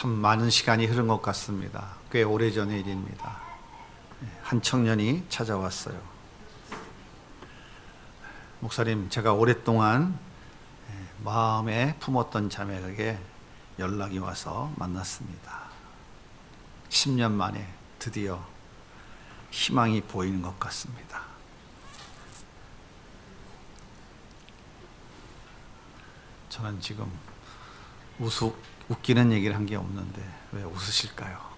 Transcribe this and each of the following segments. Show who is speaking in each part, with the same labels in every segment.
Speaker 1: 참 많은 시간이 흐른 것 같습니다. 꽤 오래전의 일입니다. 한 청년이 찾아왔어요. 목사님, 제가 오랫동안 마음에 품었던 자매에게 연락이 와서 만났습니다. 10년 만에 드디어 희망이 보이는 것 같습니다. 저는 지금 웃기는 얘기를 한 게 없는데 왜 웃으실까요?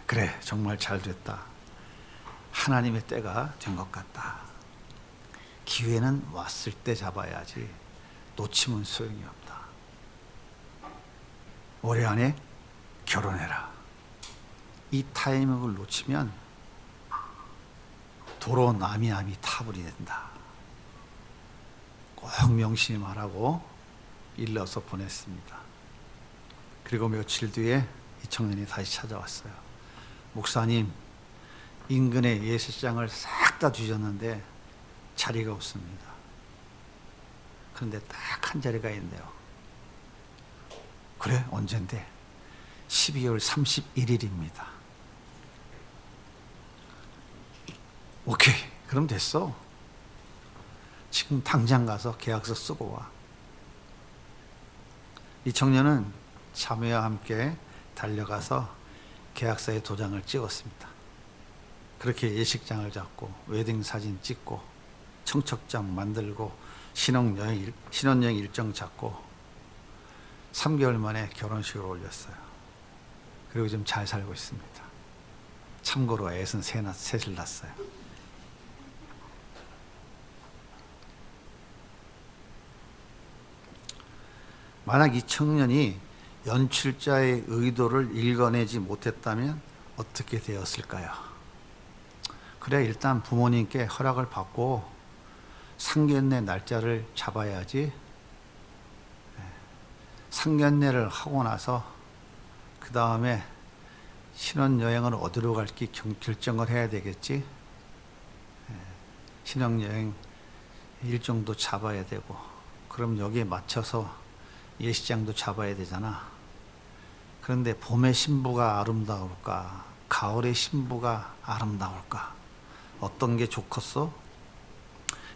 Speaker 1: 그래, 정말 잘 됐다. 하나님의 때가 된 것 같다. 기회는 왔을 때 잡아야지 놓치면 소용이 없다. 올해 안에 결혼해라. 이 타이밍을 놓치면 도로 남이 타불이 된다. 꼭 명심히 말하고 일러서 보냈습니다. 그리고 며칠 뒤에 이 청년이 다시 찾아왔어요. 목사님, 인근의 예식장을 싹 다 뒤졌는데 자리가 없습니다. 그런데 딱 한 자리가 있네요. 그래? 언젠데? 12월 31일입니다. 오케이, 그럼 됐어. 지금 당장 가서 계약서 쓰고 와. 이 청년은 자매와 함께 달려가서 계약서에 도장을 찍었습니다. 그렇게 예식장을 잡고 웨딩 사진 찍고 청첩장 만들고 신혼여행 일정 잡고 3개월 만에 결혼식을 올렸어요. 그리고 지금 잘 살고 있습니다. 참고로 애는 셋을 낳았어요. 만약 이 청년이 연출자의 의도를 읽어내지 못했다면 어떻게 되었을까요? 그래, 일단 부모님께 허락을 받고 상견례 날짜를 잡아야지. 상견례를 하고 나서 그 다음에 신혼여행을 어디로 갈지 결정을 해야 되겠지. 신혼여행 일정도 잡아야 되고, 그럼 여기에 맞춰서 예식장도 잡아야 되잖아. 그런데 봄의 신부가 아름다울까, 가을의 신부가 아름다울까, 어떤 게 좋겠어?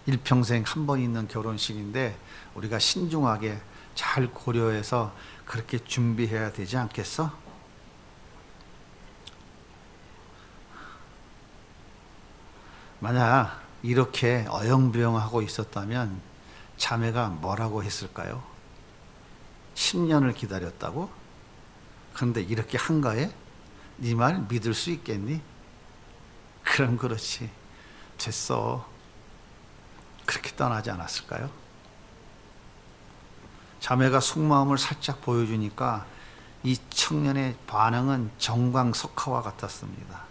Speaker 1: 일평생 한 번 있는 결혼식인데 우리가 신중하게 잘 고려해서 그렇게 준비해야 되지 않겠어? 만약 이렇게 어영부영하고 있었다면 자매가 뭐라고 했을까요? 10년을 기다렸다고? 그런데 이렇게 한가해? 네 말 믿을 수 있겠니? 그럼 그렇지. 됐어. 그렇게 떠나지 않았을까요? 자매가 속마음을 살짝 보여주니까 이 청년의 반응은 정광석화와 같았습니다.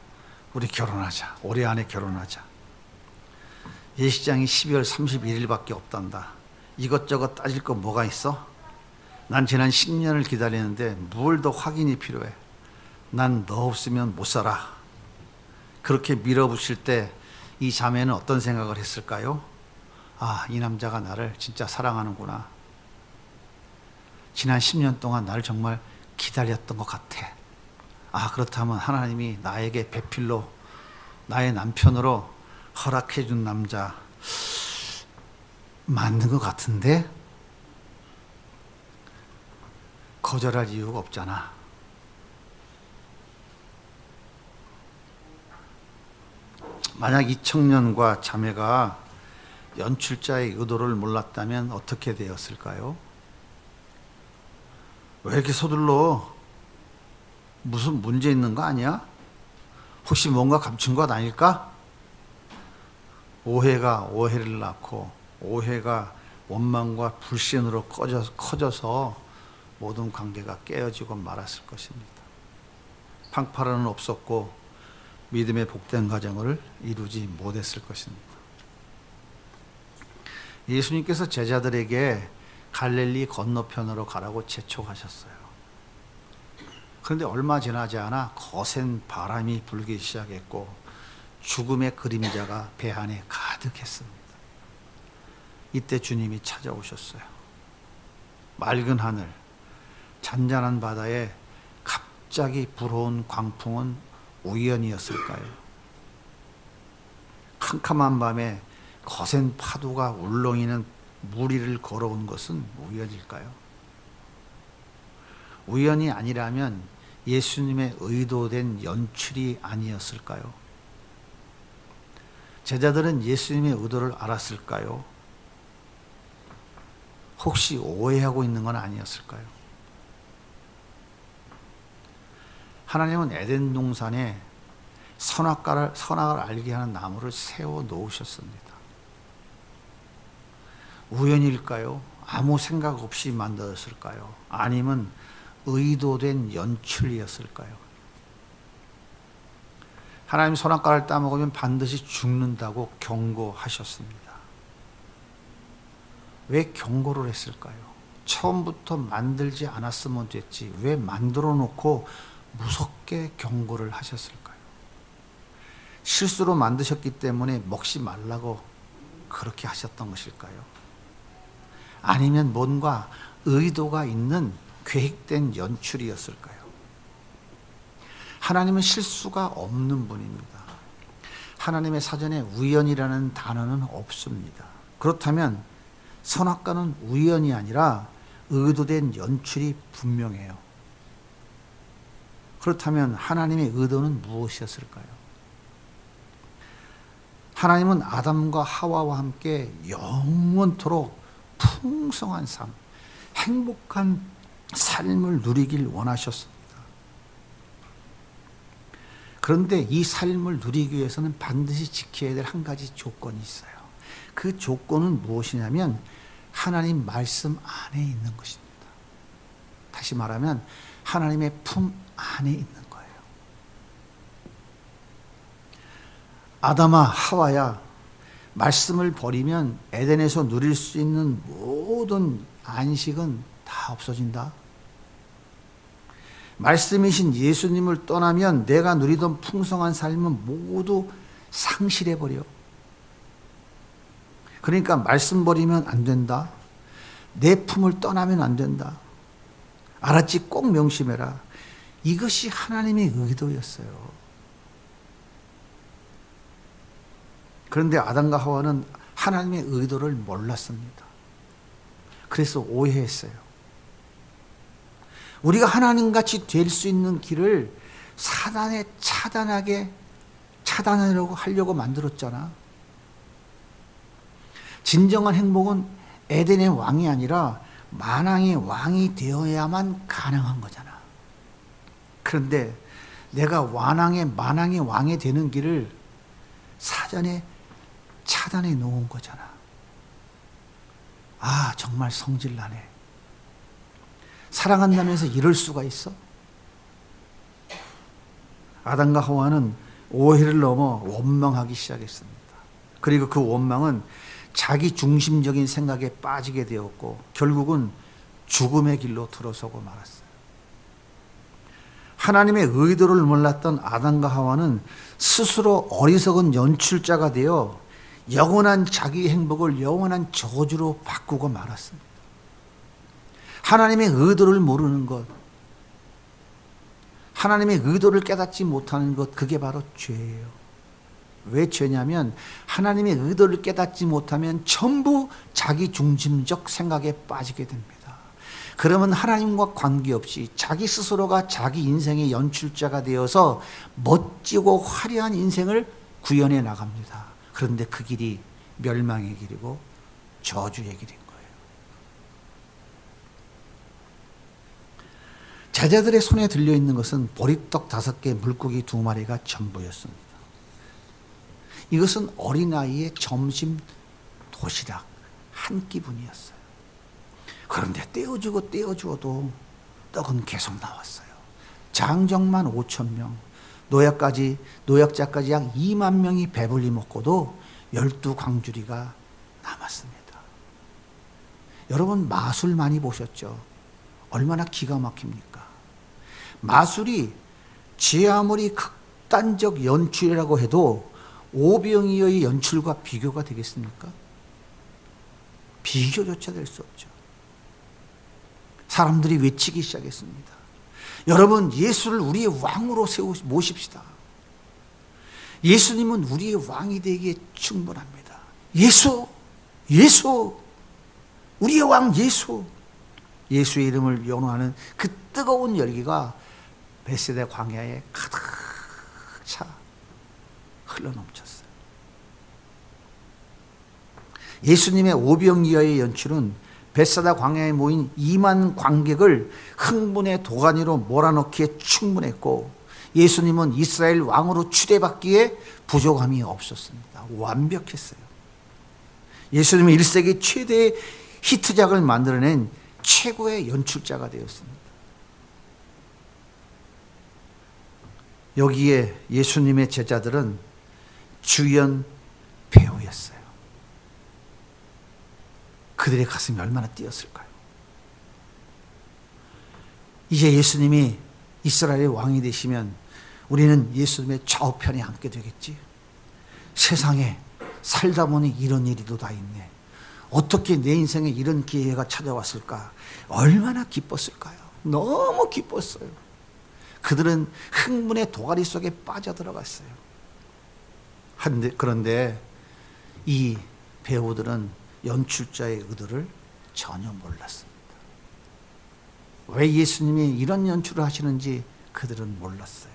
Speaker 1: 우리 결혼하자. 올해 안에 결혼하자. 예식장이 12월 31일밖에 없단다. 이것저것 따질 거 뭐가 있어? 난 지난 10년을 기다리는데 뭘 더 확인이 필요해. 난 너 없으면 못 살아. 그렇게 밀어붙일 때 이 자매는 어떤 생각을 했을까요? 아, 이 남자가 나를 진짜 사랑하는구나. 지난 10년 동안 나를 정말 기다렸던 것 같아. 아, 그렇다면 하나님이 나에게 배필로 나의 남편으로 허락해 준 남자 맞는 것 같은데? 거절할 이유가 없잖아. 만약 이 청년과 자매가 연출자의 의도를 몰랐다면 어떻게 되었을까요? 왜 이렇게 서둘러? 무슨 문제 있는 거 아니야? 혹시 뭔가 감춘 것 아닐까? 오해가 오해를 낳고 오해가 원망과 불신으로 커져서 모든 관계가 깨어지고 말았을 것입니다. 팡파르는 없었고 믿음의 복된 가정을 이루지 못했을 것입니다. 예수님께서 제자들에게 갈릴리 건너편으로 가라고 재촉하셨어요. 그런데 얼마 지나지 않아 거센 바람이 불기 시작했고 죽음의 그림자가 배 안에 가득했습니다. 이때 주님이 찾아오셨어요. 맑은 하늘, 잔잔한 바다에 갑자기 불어온 광풍은 우연이었을까요? 캄캄한 밤에 거센 파도가 울렁이는 물 위를 걸어온 것은 우연일까요? 우연이 아니라면 예수님의 의도된 연출이 아니었을까요? 제자들은 예수님의 의도를 알았을까요? 혹시 오해하고 있는 건 아니었을까요? 하나님은 에덴 동산에 선악을 알게 하는 나무를 세워 놓으셨습니다. 우연일까요? 아무 생각 없이 만들었을까요? 아니면 의도된 연출이었을까요? 하나님 선악과를 따먹으면 반드시 죽는다고 경고하셨습니다. 왜 경고를 했을까요? 처음부터 만들지 않았으면 됐지 왜 만들어 놓고 무섭게 경고를 하셨을까요? 실수로 만드셨기 때문에 먹지 말라고 그렇게 하셨던 것일까요? 아니면 뭔가 의도가 있는 계획된 연출이었을까요? 하나님은 실수가 없는 분입니다. 하나님의 사전에 우연이라는 단어는 없습니다. 그렇다면 선악과는 우연이 아니라 의도된 연출이 분명해요. 그렇다면 하나님의 의도는 무엇이었을까요? 하나님은 아담과 하와와 함께 영원토록 풍성한 삶, 행복한 삶을 누리길 원하셨습니다. 그런데 이 삶을 누리기 위해서는 반드시 지켜야 될 한 가지 조건이 있어요. 그 조건은 무엇이냐면 하나님 말씀 안에 있는 것입니다. 다시 말하면 하나님의 품 안에 있는 거예요. 아담아 하와야, 말씀을 버리면 에덴에서 누릴 수 있는 모든 안식은 다 없어진다. 말씀이신 예수님을 떠나면 내가 누리던 풍성한 삶은 모두 상실해버려. 그러니까 말씀 버리면 안 된다. 내 품을 떠나면 안 된다. 알았지? 꼭 명심해라. 이것이 하나님의 의도였어요. 그런데 아담과 하와는 하나님의 의도를 몰랐습니다. 그래서 오해했어요. 우리가 하나님같이 될 수 있는 길을 사단에 차단하려고 하려고 만들었잖아. 진정한 행복은 에덴의 왕이 아니라 만왕의 왕이 되어야만 가능한 거잖아. 그런데 내가 만왕의 왕이 되는 길을 사전에 차단해 놓은 거잖아. 아, 정말 성질나네. 사랑한다면서 이럴 수가 있어? 아담과 하와는 오해를 넘어 원망하기 시작했습니다. 그리고 그 원망은 자기 중심적인 생각에 빠지게 되었고 결국은 죽음의 길로 들어서고 말았어요. 하나님의 의도를 몰랐던 아담과 하와는 스스로 어리석은 연출자가 되어 영원한 자기 행복을 영원한 저주로 바꾸고 말았습니다. 하나님의 의도를 모르는 것, 하나님의 의도를 깨닫지 못하는 것, 그게 바로 죄예요. 왜 죄냐면 하나님의 의도를 깨닫지 못하면 전부 자기 중심적 생각에 빠지게 됩니다. 그러면 하나님과 관계없이 자기 스스로가 자기 인생의 연출자가 되어서 멋지고 화려한 인생을 구현해 나갑니다. 그런데 그 길이 멸망의 길이고 저주의 길인 거예요. 제자들의 손에 들려있는 것은 보리떡 5개, 물고기 2마리가 전부였습니다. 이것은 어린아이의 점심 도시락 한 끼분이었어요. 그런데 떼어주어도 떡은 계속 나왔어요. 장정만 5,000명, 노약자까지 약 2만 명이 배불리 먹고도 12광주리가 남았습니다. 여러분 마술 많이 보셨죠? 얼마나 기가 막힙니까? 마술이 제 아무리 극단적 연출이라고 해도 오병이어의 연출과 비교가 되겠습니까? 비교조차 될 수 없죠. 사람들이 외치기 시작했습니다. 여러분, 예수를 우리의 왕으로 모십시다. 예수님은 우리의 왕이 되기에 충분합니다. 예수, 예수, 우리의 왕 예수. 예수의 이름을 연호하는 그 뜨거운 열기가 벳세다 광야에 가득 차 흘러넘쳤어요. 예수님의 오병이어의 연출은 벳세다 광야에 모인 2만 관객을 흥분의 도가니로 몰아넣기에 충분했고, 예수님은 이스라엘 왕으로 추대받기에 부족함이 없었습니다. 완벽했어요. 예수님은 1세기 최대의 히트작을 만들어낸 최고의 연출자가 되었습니다. 여기에 예수님의 제자들은 주연 배우였어요. 그들의 가슴이 얼마나 뛰었을까요? 이제 예수님이 이스라엘의 왕이 되시면 우리는 예수님의 좌우편에 앉게 되겠지. 세상에 살다 보니 이런 일이도 다 있네. 어떻게 내 인생에 이런 기회가 찾아왔을까? 얼마나 기뻤을까요? 너무 기뻤어요. 그들은 흥분의 도가니 속에 빠져들어갔어요. 그런데 이 배우들은 연출자의 의도를 전혀 몰랐습니다. 왜 예수님이 이런 연출을 하시는지 그들은 몰랐어요.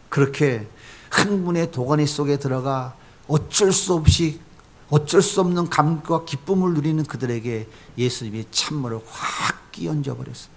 Speaker 1: 그렇게 흥분의 도가니 속에 들어가 어쩔 수 없는 감격과 기쁨을 누리는 그들에게 예수님이 찬물을 확 끼얹어 버렸습니다.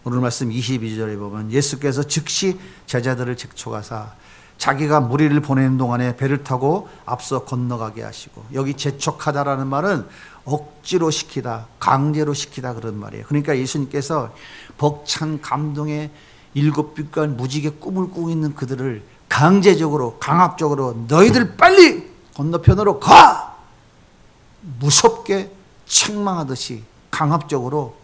Speaker 1: 오늘 말씀 22절에 보면 예수께서 즉시 제자들을 재촉하사 자기가 무리를 보내는 동안에 배를 타고 앞서 건너가게 하시고, 여기 재촉하다라는 말은 억지로 시키다, 강제로 시키다 그런 말이에요. 그러니까 예수님께서 벅찬 감동의 7빛과 무지개 꿈을 꾸고 있는 그들을 강제적으로, 강압적으로 너희들 빨리 건너편으로 가! 무섭게 책망하듯이 강압적으로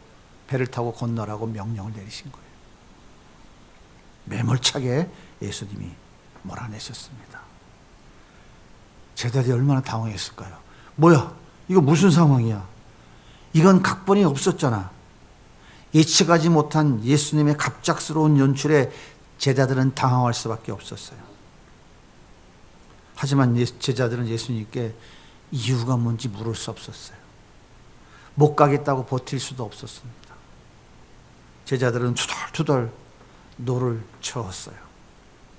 Speaker 1: 배를 타고 건너라고 명령을 내리신 거예요. 매몰차게 예수님이 몰아내셨습니다. 제자들이 얼마나 당황했을까요? 뭐야? 이거 무슨 상황이야? 이건 각본이 없었잖아. 예측하지 못한 예수님의 갑작스러운 연출에 제자들은 당황할 수밖에 없었어요. 하지만 제자들은 예수님께 이유가 뭔지 물을 수 없었어요. 못 가겠다고 버틸 수도 없었습니다. 제자들은 투덜투덜 노를 저었어요.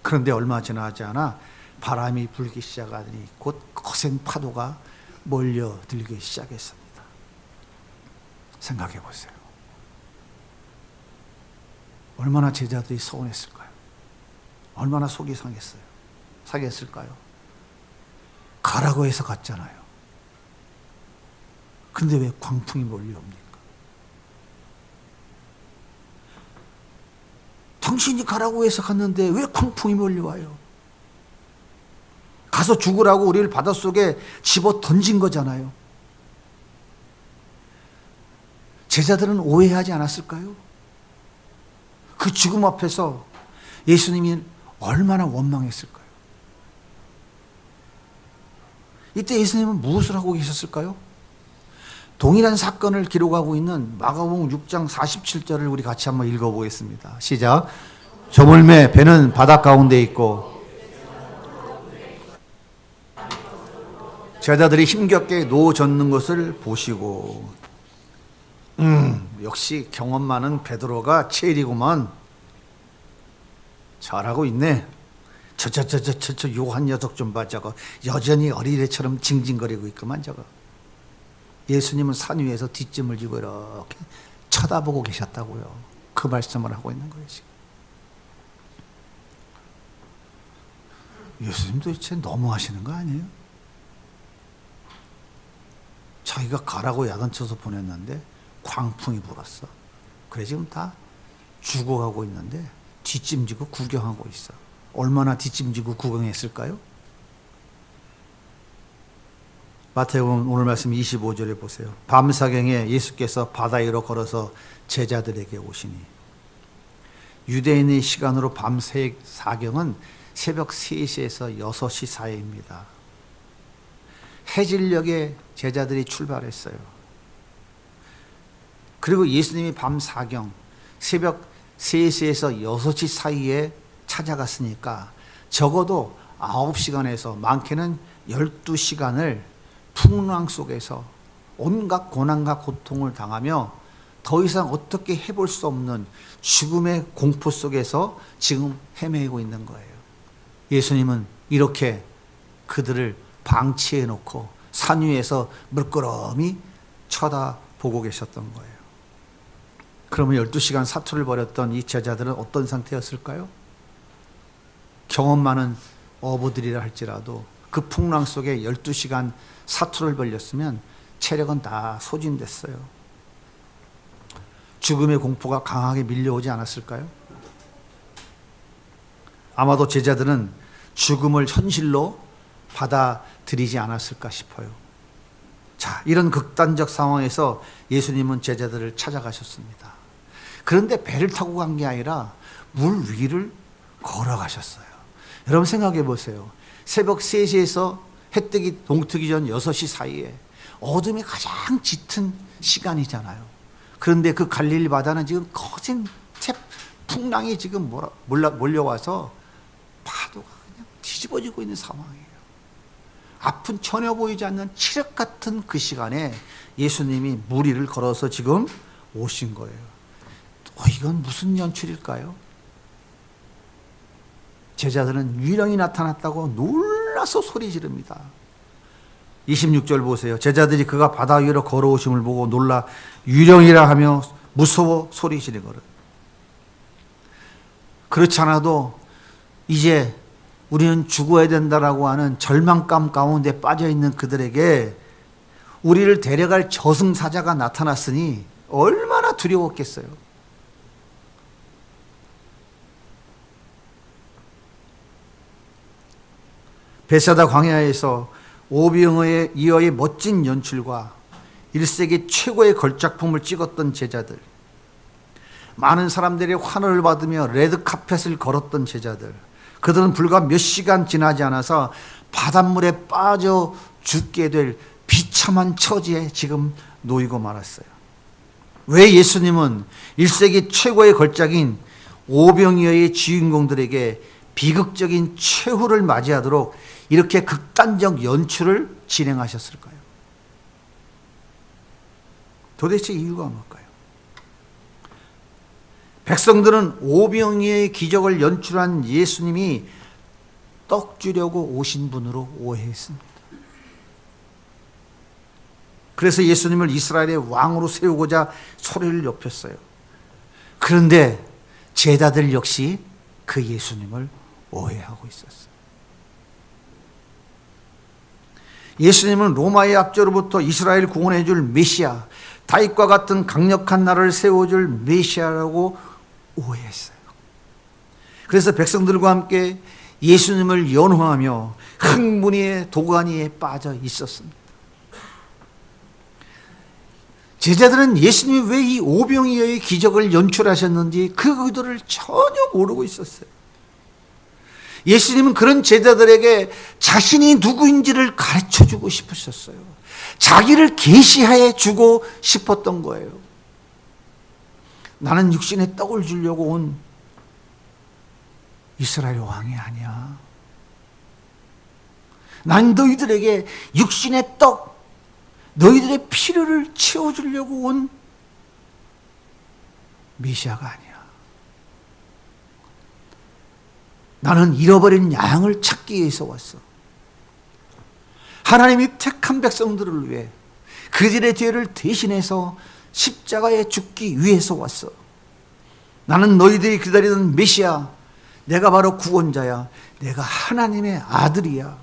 Speaker 1: 그런데 얼마 지나지 않아 바람이 불기 시작하더니 곧 거센 파도가 몰려들기 시작했습니다. 생각해 보세요. 얼마나 제자들이 서운했을까요? 얼마나 속이 상했을까요? 가라고 해서 갔잖아요. 근데 왜 광풍이 몰려옵니까? 당신이 가라고 해서 갔는데 왜 광풍이 몰려와요? 가서 죽으라고 우리를 바닷속에 집어 던진 거잖아요. 제자들은 오해하지 않았을까요? 그 죽음 앞에서 예수님이 얼마나 원망했을까요? 이때 예수님은 무엇을 하고 계셨을까요? 동일한 사건을 기록하고 있는 마가복음 6장 47절을 우리 같이 한번 읽어보겠습니다. 시작. 저물매 배는 바다 가운데 있고 제자들이 힘겹게 노 젓는 것을 보시고, 역시 경험 많은 베드로가 제일이구만. 잘하고 있네. 저 요한 녀석 좀 봐. 저거 여전히 어린애처럼 징징거리고 있구만. 저거. 예수님은 산 위에서 뒷짐을 지고 이렇게 쳐다보고 계셨다고요. 그 말씀을 하고 있는 거예요. 지금. 예수님 도대체 너무하시는 거 아니에요? 자기가 가라고 야단쳐서 보냈는데 광풍이 불었어. 그래 지금 다 죽어가고 있는데 뒷짐지고 구경하고 있어. 얼마나 뒷짐지고 구경했을까요? 마태복음 오늘 말씀 25절에 보세요. 밤사경에 예수께서 바다 위로 걸어서 제자들에게 오시니, 유대인의 시간으로 밤사경은 새벽 3시에서 6시 사이입니다. 해질녘에 제자들이 출발했어요. 그리고 예수님이 밤 사경 새벽 3시에서 6시 사이에 찾아갔으니까 적어도 9시간에서 많게는 12시간을 풍랑 속에서 온갖 고난과 고통을 당하며 더 이상 어떻게 해볼 수 없는 죽음의 공포 속에서 지금 헤매고 있는 거예요. 예수님은 이렇게 그들을 방치해 놓고 산 위에서 물끄러미 쳐다보고 계셨던 거예요. 그러면 12시간 사투를 벌였던 이 제자들은 어떤 상태였을까요? 경험 많은 어부들이라 할지라도 그 풍랑 속에 12시간 사투를 벌렸으면 체력은 다 소진됐어요. 죽음의 공포가 강하게 밀려오지 않았을까요? 아마도 제자들은 죽음을 현실로 받아들이지 않았을까 싶어요. 자, 이런 극단적 상황에서 예수님은 제자들을 찾아가셨습니다. 그런데 배를 타고 간 게 아니라 물 위를 걸어가셨어요. 여러분 생각해 보세요. 새벽 3시에서 해 뜨기 동트기 전 6시 사이에 어둠이 가장 짙은 시간이잖아요. 그런데 그 갈릴리 바다는 지금 거진 풍랑이 지금 몰려와서 파도가 그냥 뒤집어지고 있는 상황이에요. 앞은 전혀 보이지 않는 칠흑 같은 그 시간에 예수님이 물 위를 걸어서 지금 오신 거예요. 이건 무슨 연출일까요? 제자들은 유령이 나타났다고 놀라서 소리 지릅니다. 26절 보세요. 제자들이 그가 바다 위로 걸어오심을 보고 놀라 유령이라 하며 무서워 소리 지르거든. 그렇지 않아도 이제 우리는 죽어야 된다라고 하는 절망감 가운데 빠져있는 그들에게 우리를 데려갈 저승사자가 나타났으니 얼마나 두려웠겠어요. 베사다 광야에서 오병이어의 멋진 연출과 1세기 최고의 걸작품을 찍었던 제자들, 많은 사람들의 환호를 받으며 레드카펫을 걸었던 제자들, 그들은 불과 몇 시간 지나지 않아서 바닷물에 빠져 죽게 될 비참한 처지에 지금 놓이고 말았어요. 왜 예수님은 1세기 최고의 걸작인 오병이어의 주인공들에게 비극적인 최후를 맞이하도록 이렇게 극단적 연출을 진행하셨을까요? 도대체 이유가 뭘까요? 백성들은 오병이어의 기적을 연출한 예수님이 떡 주려고 오신 분으로 오해했습니다. 그래서 예수님을 이스라엘의 왕으로 세우고자 소리를 높였어요. 그런데 제자들 역시 그 예수님을 오해하고 있었어요. 예수님은 로마의 압제로부터 이스라엘 구원해 줄 메시아, 다윗과 같은 강력한 나라를 세워줄 메시아라고 오해했어요. 그래서 백성들과 함께 예수님을 연호하며 흥분의 도가니에 빠져 있었습니다. 제자들은 예수님이 왜 이 오병이어의 기적을 연출하셨는지 그 의도를 전혀 모르고 있었어요. 예수님은 그런 제자들에게 자신이 누구인지를 가르쳐주고 싶으셨어요. 자기를 계시해 주고 싶었던 거예요. 나는 육신의 떡을 주려고 온 이스라엘 왕이 아니야. 난 너희들에게 육신의 떡, 너희들의 필요를 채워주려고 온 메시아가 아니야. 나는 잃어버린 양을 찾기 위해서 왔어. 하나님이 택한 백성들을 위해 그들의 죄를 대신해서 십자가에 죽기 위해서 왔어. 나는 너희들이 기다리는 메시아, 내가 바로 구원자야. 내가 하나님의 아들이야.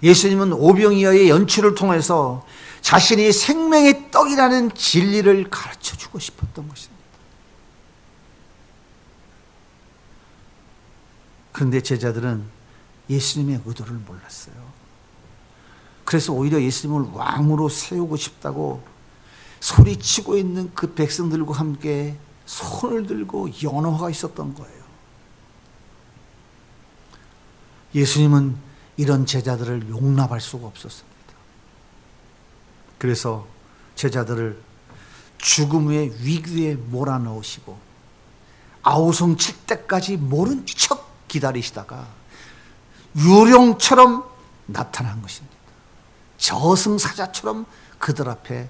Speaker 1: 예수님은 오병이어의 연출을 통해서 자신이 생명의 떡이라는 진리를 가르쳐주고 싶었던 것입니다. 그런데 제자들은 예수님의 의도를 몰랐어요. 그래서 오히려 예수님을 왕으로 세우고 싶다고 소리치고 있는 그 백성들과 함께 손을 들고 연호가 있었던 거예요. 예수님은 이런 제자들을 용납할 수가 없었습니다. 그래서 제자들을 죽음의 위기에 몰아넣으시고 아우성 칠 때까지 모른 척 기다리시다가 유령처럼 나타난 것입니다. 저승사자처럼 그들 앞에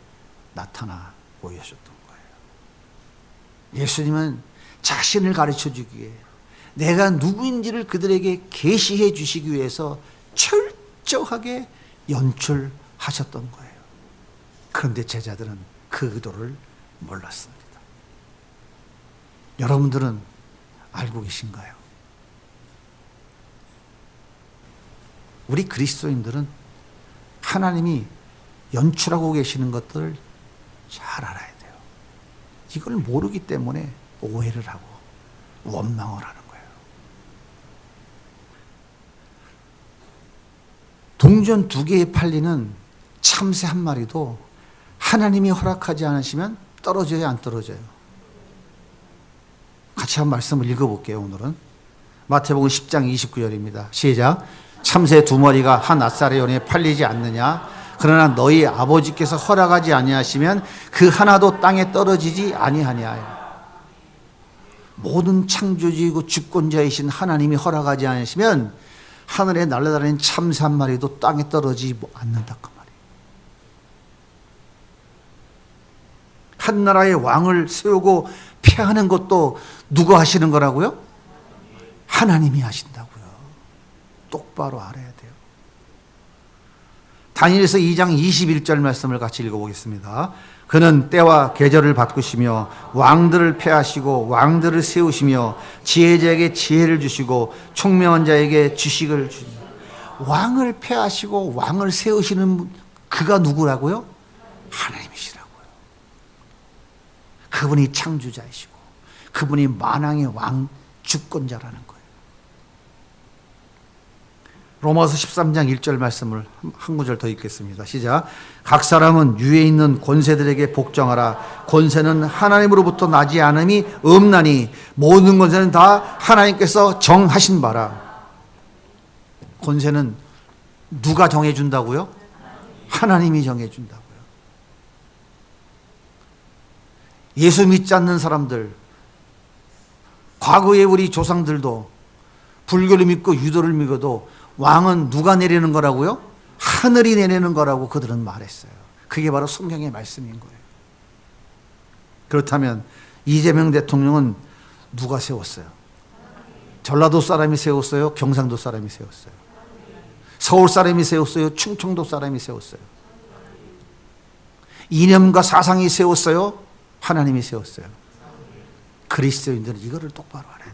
Speaker 1: 나타나 보이셨던 거예요. 예수님은 자신을 가르쳐 주기 위해 내가 누구인지를 그들에게 계시해 주시기 위해서 철저하게 연출하셨던 거예요. 그런데 제자들은 그 의도를 몰랐습니다. 여러분들은 알고 계신가요? 우리 그리스도인들은 하나님이 연출하고 계시는 것들을 잘 알아야 돼요. 이걸 모르기 때문에 오해를 하고 원망을 하는 거예요. 동전 2개에 팔리는 참새 한 마리도 하나님이 허락하지 않으시면 떨어져요, 안 떨어져요? 같이 한 말씀을 읽어볼게요. 오늘은 마태복음 10장 29절입니다. 시작. 참새 2마리가 한 앗살의 연에 팔리지 않느냐? 그러나 너희 아버지께서 허락하지 아니하시면 그 하나도 땅에 떨어지지 아니하냐. 모든 창조주이고 주권자이신 하나님이 허락하지 않으시면 하늘에 날아다니는 참새 한 마리도 땅에 떨어지지 않는다 그 말이에요. 한 나라의 왕을 세우고 폐하는 것도 누가 하시는 거라고요? 하나님이 하신다고요. 똑바로 알아야 돼요. 다니엘서 2장 21절 말씀을 같이 읽어보겠습니다. 그는 때와 계절을 바꾸시며 왕들을 폐하시고 왕들을 세우시며 지혜자에게 지혜를 주시고 총명한 자에게 지식을 주시며. 왕을 폐하시고 왕을 세우시는 그가 누구라고요? 하나님이시라고요. 그분이 창조자이시고 그분이 만왕의 왕 주권자라는 거예요. 로마서 13장 1절 말씀을 한 구절 더 읽겠습니다. 시작. 각 사람은 위에 있는 권세들에게 복종하라. 권세는 하나님으로부터 나지 않음이 없나니 모든 권세는 다 하나님께서 정하신 바라. 권세는 누가 정해준다고요? 하나님이 정해준다고요. 예수 믿지 않는 사람들, 과거의 우리 조상들도 불교를 믿고 유도를 믿어도 왕은 누가 내리는 거라고요? 하늘이 내리는 거라고 그들은 말했어요. 그게 바로 성경의 말씀인 거예요. 그렇다면 이재명 대통령은 누가 세웠어요? 전라도 사람이 세웠어요? 경상도 사람이 세웠어요? 서울 사람이 세웠어요? 충청도 사람이 세웠어요? 이념과 사상이 세웠어요? 하나님이 세웠어요? 그리스도인들은 이거를 똑바로 알아야 돼요.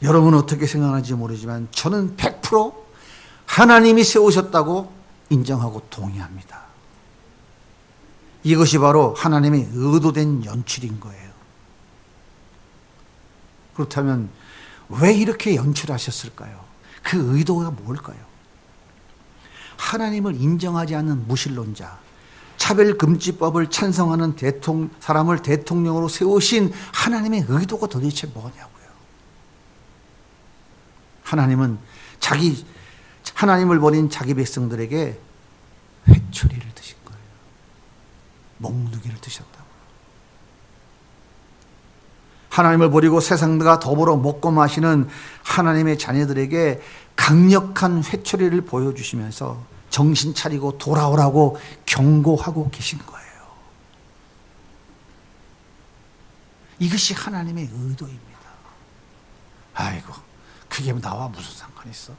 Speaker 1: 여러분은 어떻게 생각하는지 모르지만 저는 100% 하나님이 세우셨다고 인정하고 동의합니다. 이것이 바로 하나님의 의도된 연출인 거예요. 그렇다면 왜 이렇게 연출하셨을까요? 그 의도가 뭘까요? 하나님을 인정하지 않는 무신론자, 차별금지법을 찬성하는 사람을 대통령으로 세우신 하나님의 의도가 도대체 뭐냐고요? 하나님은 하나님을 버린 자기 백성들에게 회초리를 드신 거예요. 몽둥이를 드셨다고. 하나님을 버리고 세상과 더불어 먹고 마시는 하나님의 자녀들에게 강력한 회초리를 보여주시면서 정신 차리고 돌아오라고 경고하고 계신 거예요. 이것이 하나님의 의도입니다. 아이고, 그게 나와 무슨 상관이 있어?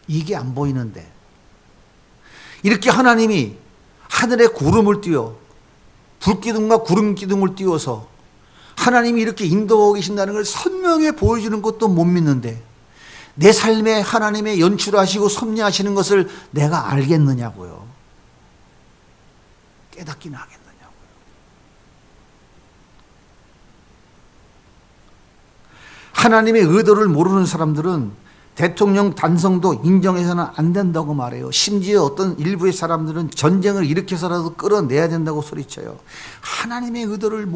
Speaker 1: 이게 안 보이는데. 이렇게 하나님이 하늘에 구름을 띄워 불기둥과 구름기둥을 띄워서 하나님이 이렇게 인도하고 계신다는 걸 선명히 보여주는 것도 못 믿는데 내 삶에 하나님의 연출하시고 섭리하시는 것을 내가 알겠느냐고요. 깨닫기는 하겠느냐고요. 하나님의 의도를 모르는 사람들은 대통령 단성도 인정해서는 안 된다고 말해요. 심지어 어떤 일부의 사람들은 전쟁을 일으켜서라도 끌어내야 된다고 소리쳐요. 하나님의 의도를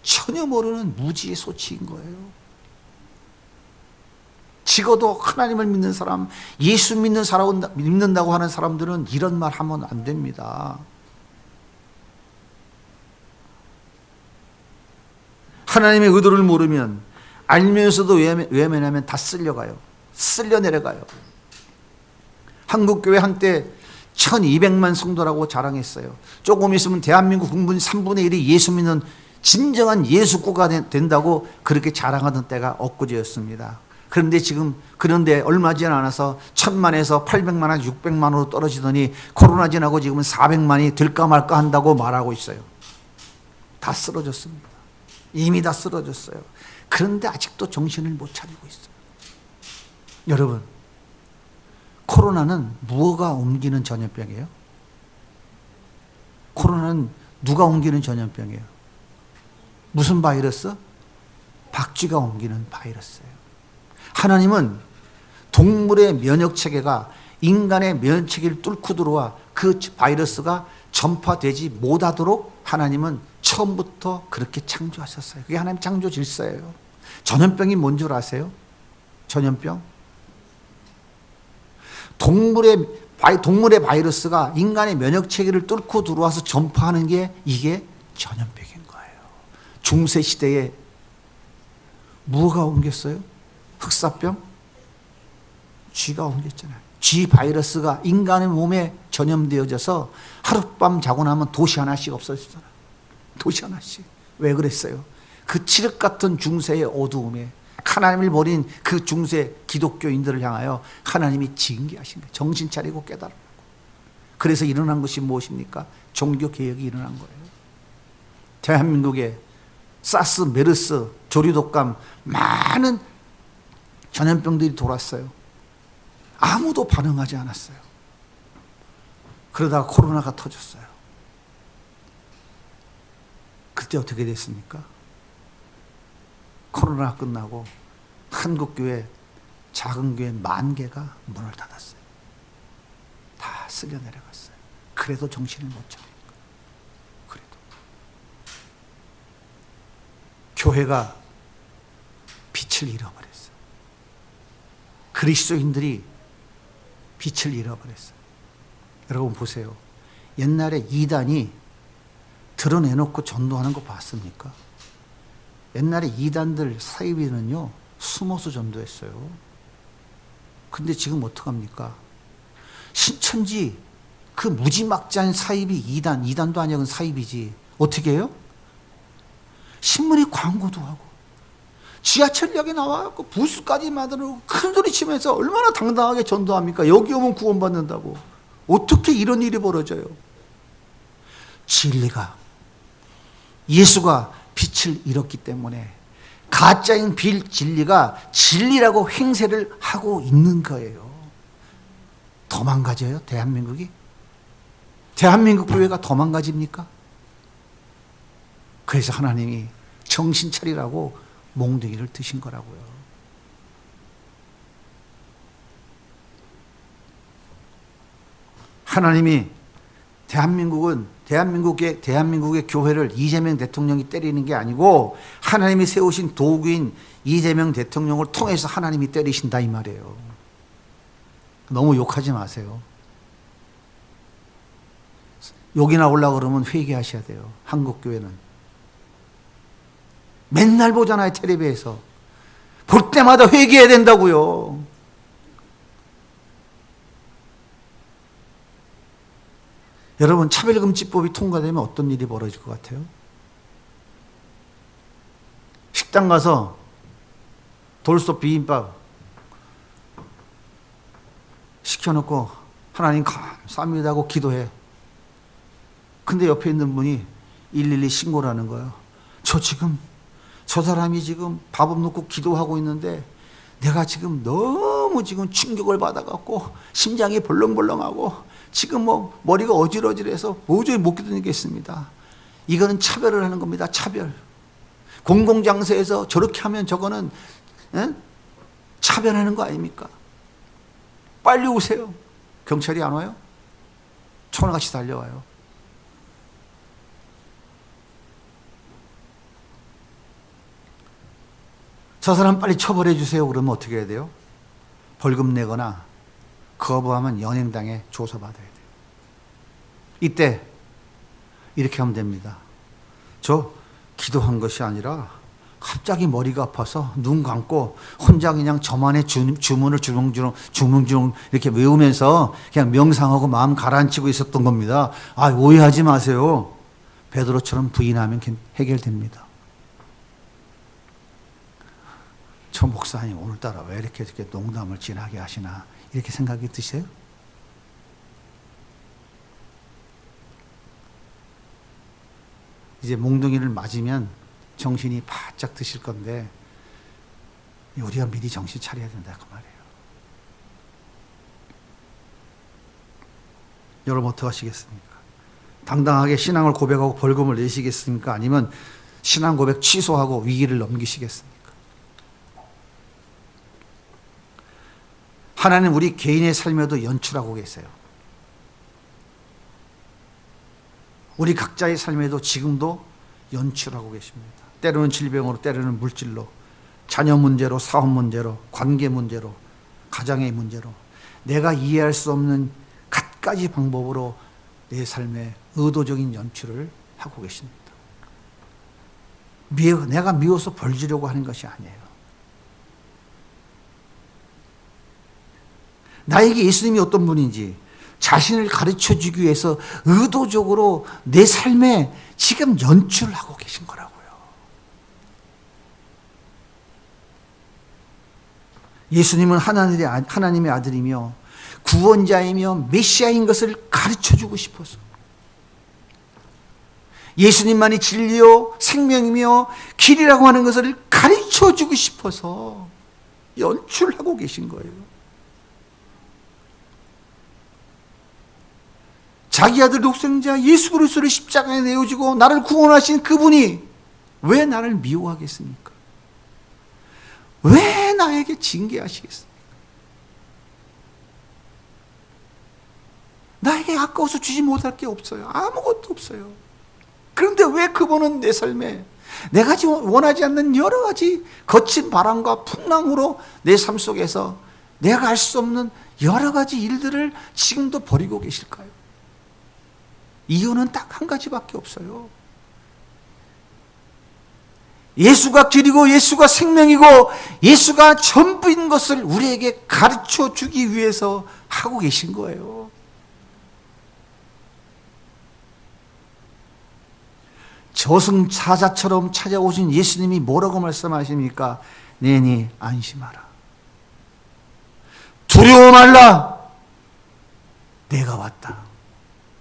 Speaker 1: 전혀 모르는 무지의 소치인 거예요. 적어도 하나님을 믿는 사람, 예수 믿는다고 하는 사람들은 이런 말 하면 안 됩니다. 하나님의 의도를 모르면, 알면서도 외면하면 다 쓸려가요. 쓸려 내려가요. 한국교회 한때 1200만 성도라고 자랑했어요. 조금 있으면 대한민국 국민 3분의 1이 예수 믿는 진정한 예수구가 된다고 그렇게 자랑하던 때가 엊그제였습니다. 그런데 얼마 지나 않아서 1000만에서 800만, 600만으로 떨어지더니 코로나 지나고 지금은 400만이 될까 말까 한다고 말하고 있어요. 다 쓰러졌습니다. 이미 다 쓰러졌어요. 그런데 아직도 정신을 못 차리고 있어요. 여러분, 코로나는 무엇가 옮기는 전염병이에요? 코로나는 누가 옮기는 전염병이에요? 무슨 바이러스? 박쥐가 옮기는 바이러스예요. 하나님은 동물의 면역체계가 인간의 면역체계를 뚫고 들어와 그 바이러스가 전파되지 못하도록 하나님은 처음부터 그렇게 창조하셨어요. 그게 하나님 창조 질서예요. 전염병이 뭔 줄 아세요? 전염병? 동물의 바이러스가 인간의 면역체계를 뚫고 들어와서 전파하는 게 이게 전염병인 거예요. 중세 시대에 뭐가 옮겼어요? 흑사병? 쥐가 옮겼잖아요. 쥐 바이러스가 인간의 몸에 전염되어져서 하룻밤 자고 나면 도시 하나씩 없어졌잖아요. 도시 하나씩. 왜 그랬어요? 그 칠흑 같은 중세의 어두움에 하나님을 버린 그 중세 기독교인들을 향하여 하나님이 징계하신 거예요. 정신 차리고 깨달으라고. 그래서 일어난 것이 무엇입니까? 종교개혁이 일어난 거예요. 대한민국에 사스, 메르스, 조류독감 많은 전염병들이 돌았어요. 아무도 반응하지 않았어요. 그러다가 코로나가 터졌어요. 그때 어떻게 됐습니까? 코로나가 끝나고 한국교회, 작은 교회 10,000개가 문을 닫았어요. 다 쓸려 내려갔어요. 그래도 정신을 못 차리니까. 그래도 교회가 빛을 잃어버렸어요. 그리스도인들이 빛을 잃어버렸어요. 여러분 보세요. 옛날에 이단이 드러내놓고 전도하는 거 봤습니까? 옛날에 이단들 사이비는요, 숨어서 전도했어요. 근데 지금 어떡합니까? 신천지 그 무지막지한 사입이 이단도 아니야. 그건 사입이지. 어떻게 해요? 신문에 광고도 하고 지하철역에 나와갖고 부스까지 만들고 큰 소리 치면서 얼마나 당당하게 전도합니까? 여기 오면 구원받는다고. 어떻게 이런 일이 벌어져요? 진리가, 예수가 빛을 잃었기 때문에 가짜인 진리가 진리라고 행세를 하고 있는 거예요. 더 망가져요? 대한민국이? 대한민국 교회가 더 망가집니까? 그래서 하나님이 정신 차리라고 몽둥이를 드신 거라고요. 하나님이 대한민국의 교회를 이재명 대통령이 때리는 게 아니고 하나님이 세우신 도구인 이재명 대통령을 통해서 하나님이 때리신다 이 말이에요. 너무 욕하지 마세요. 욕이 나오려고 그러면 회개하셔야 돼요. 한국교회는. 맨날 보잖아요. 텔레비에서. 볼 때마다 회개해야 된다고요. 여러분, 차별금지법이 통과되면 어떤 일이 벌어질 것 같아요? 식당 가서 돌솥 비빔밥 시켜놓고 하나님 감사합니다 하고 기도해. 근데 옆에 있는 분이 112 신고를 하는 거예요. 저 사람이 지금 밥 없놓고 기도하고 있는데 내가 지금 너무 지금 충격을 받아갖고 심장이 벌렁벌렁하고 지금 머리가 어질어질해서 도저히 못 견디겠습니다. 이거는 차별을 하는 겁니다. 차별. 공공장소에서 저렇게 하면 저거는 차별하는 거 아닙니까? 빨리 오세요. 경찰이 안 와요? 초나같이 달려와요. 저 사람 빨리 처벌해 주세요. 그러면 어떻게 해야 돼요? 벌금 내거나 거부하면 연행당에 조사받아야 돼요. 이때 이렇게 하면 됩니다. 저 기도한 것이 아니라 갑자기 머리가 아파서 눈 감고 혼자 그냥 저만의 주문을 주렁주렁 이렇게 외우면서 그냥 명상하고 마음 가라앉히고 있었던 겁니다. 아, 오해하지 마세요. 베드로처럼 부인하면 해결됩니다. 저 목사님 오늘따라 왜 이렇게 농담을 진하게 하시나 이렇게 생각이 드세요? 이제 몽둥이를 맞으면 정신이 바짝 드실 건데 우리가 미리 정신 차려야 된다 그 말이에요. 여러분 어떻게 하시겠습니까? 당당하게 신앙을 고백하고 벌금을 내시겠습니까? 아니면 신앙 고백 취소하고 위기를 넘기시겠습니까? 하나님 우리 개인의 삶에도 연출하고 계세요. 우리 각자의 삶에도 지금도 연출하고 계십니다. 때로는 질병으로, 때로는 물질로, 자녀 문제로, 사업 문제로, 관계 문제로, 가정의 문제로 내가 이해할 수 없는 갖가지 방법으로 내 삶에 의도적인 연출을 하고 계십니다. 내가 미워서 벌 주려고 하는 것이 아니에요. 나에게 예수님이 어떤 분인지 자신을 가르쳐 주기 위해서 의도적으로 내 삶에 지금 연출을 하고 계신 거라고요. 예수님은 하나님의 아들이며 구원자이며 메시아인 것을 가르쳐 주고 싶어서, 예수님만이 진리요 생명이며 길이라고 하는 것을 가르쳐 주고 싶어서 연출하고 계신 거예요. 자기 아들 독생자 예수 그리스도를 십자가에 내어주고 나를 구원하신 그분이 왜 나를 미워하겠습니까? 왜 나에게 징계하시겠습니까? 나에게 아까워서 주지 못할 게 없어요. 아무것도 없어요. 그런데 왜 그분은 내 삶에 내가 원하지 않는 여러 가지 거친 바람과 풍랑으로 내 삶 속에서 내가 알 수 없는 여러 가지 일들을 지금도 벌이고 계실까요? 이유는 딱 한 가지밖에 없어요. 예수가 길이고 예수가 생명이고 예수가 전부인 것을 우리에게 가르쳐 주기 위해서 하고 계신 거예요. 저승사자처럼 찾아오신 예수님이 뭐라고 말씀하십니까? 내니 안심하라. 두려워 말라. 내가 왔다.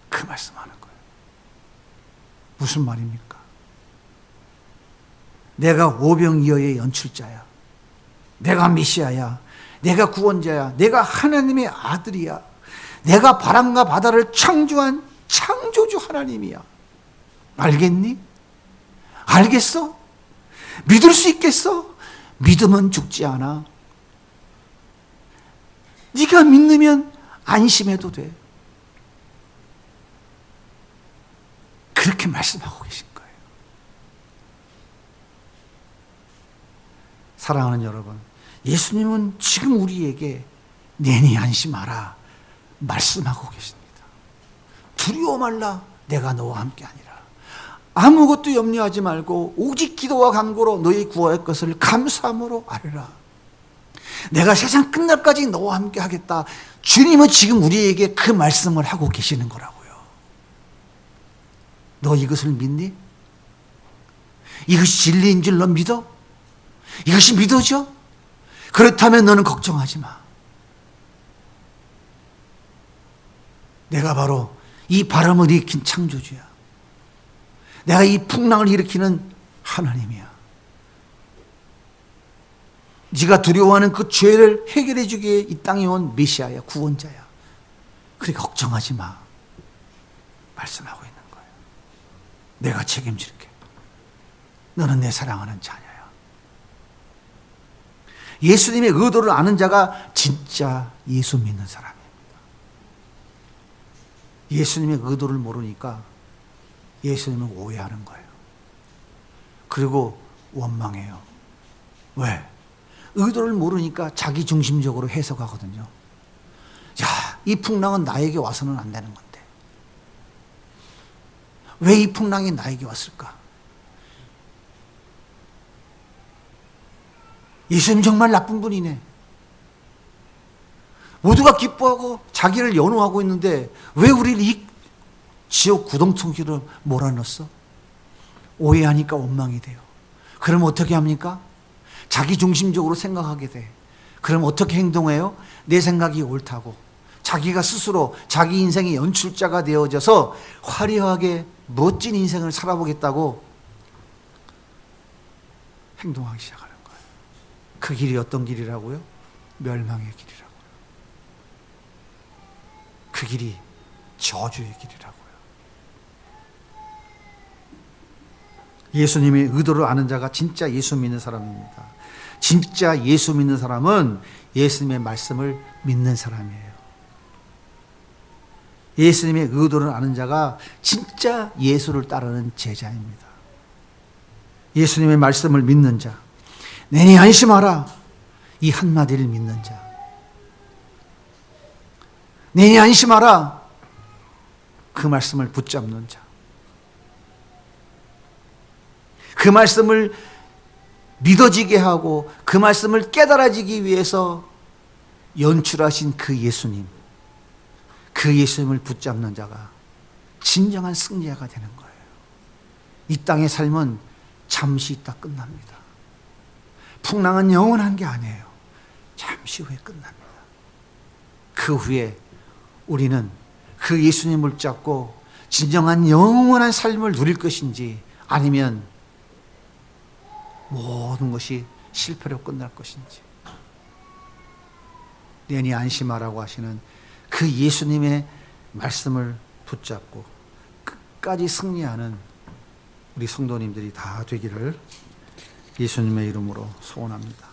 Speaker 1: 그 말씀하는 거예요. 무슨 말입니까? 내가 오병이어의 연출자야. 내가 메시아야. 내가 구원자야. 내가 하나님의 아들이야. 내가 바람과 바다를 창조한 창조주 하나님이야. 알겠니? 알겠어? 믿을 수 있겠어? 믿으면 죽지 않아. 네가 믿으면 안심해도 돼. 그렇게 말씀하고 계신 거예요. 사랑하는 여러분, 예수님은 지금 우리에게 내니 안심하라 말씀하고 계십니다. 두려워 말라. 내가 너와 함께 하니라. 아무것도 염려하지 말고 오직 기도와 간구로 너희 구할 것을 감사함으로 아뢰라. 내가 세상 끝날까지 너와 함께 하겠다. 주님은 지금 우리에게 그 말씀을 하고 계시는 거라고요. 너 이것을 믿니? 이것이 진리인 줄 너 믿어? 이것이 믿어져? 그렇다면 너는 걱정하지 마. 내가 바로 이 바람을 일으킨 창조주야. 내가 이 풍랑을 일으키는 하나님이야. 네가 두려워하는 그 죄를 해결해 주기에 이 땅에 온 메시아야, 구원자야. 그래 걱정하지 마. 말씀하고 있는 거예요. 내가 책임질게. 너는 내 사랑하는 자녀야. 예수님의 의도를 아는 자가 진짜 예수 믿는 사람입니다. 예수님의 의도를 모르니까 예수님을 오해하는 거예요. 그리고 원망해요. 왜? 의도를 모르니까 자기 중심적으로 해석하거든요. 야, 이 풍랑은 나에게 와서는 안 되는 건데 왜 이 풍랑이 나에게 왔을까? 예수님 정말 나쁜 분이네. 모두가 기뻐하고 자기를 연호하고 있는데 왜 우리를 이 지옥 구덩텅이로 몰아넣었어? 오해하니까 원망이 돼요. 그럼 어떻게 합니까? 자기 중심적으로 생각하게 돼. 그럼 어떻게 행동해요? 내 생각이 옳다고 자기가 스스로 자기 인생의 연출자가 되어져서 화려하게 멋진 인생을 살아보겠다고 행동하기 시작하는 거예요. 그 길이 어떤 길이라고요? 멸망의 길이라고요. 그 길이 저주의 길이라고요. 예수님의 의도를 아는 자가 진짜 예수 믿는 사람입니다. 진짜 예수 믿는 사람은 예수님의 말씀을 믿는 사람이에요. 예수님의 의도를 아는 자가 진짜 예수를 따르는 제자입니다. 예수님의 말씀을 믿는 자, 내니 안심하라, 이 한마디를 믿는 자, 내니 안심하라, 그 말씀을 붙잡는 자, 그 말씀을 믿어지게 하고 그 말씀을 깨달아지기 위해서 연출하신 그 예수님, 그 예수님을 붙잡는 자가 진정한 승리자가 되는 거예요. 이 땅의 삶은 잠시 있다 끝납니다. 풍랑은 영원한 게 아니에요. 잠시 후에 끝납니다. 그 후에 우리는 그 예수님을 붙잡고 진정한 영원한 삶을 누릴 것인지 아니면 모든 것이 실패로 끝날 것인지, 내니 안심하라고 하시는 그 예수님의 말씀을 붙잡고 끝까지 승리하는 우리 성도님들이 다 되기를 예수님의 이름으로 소원합니다.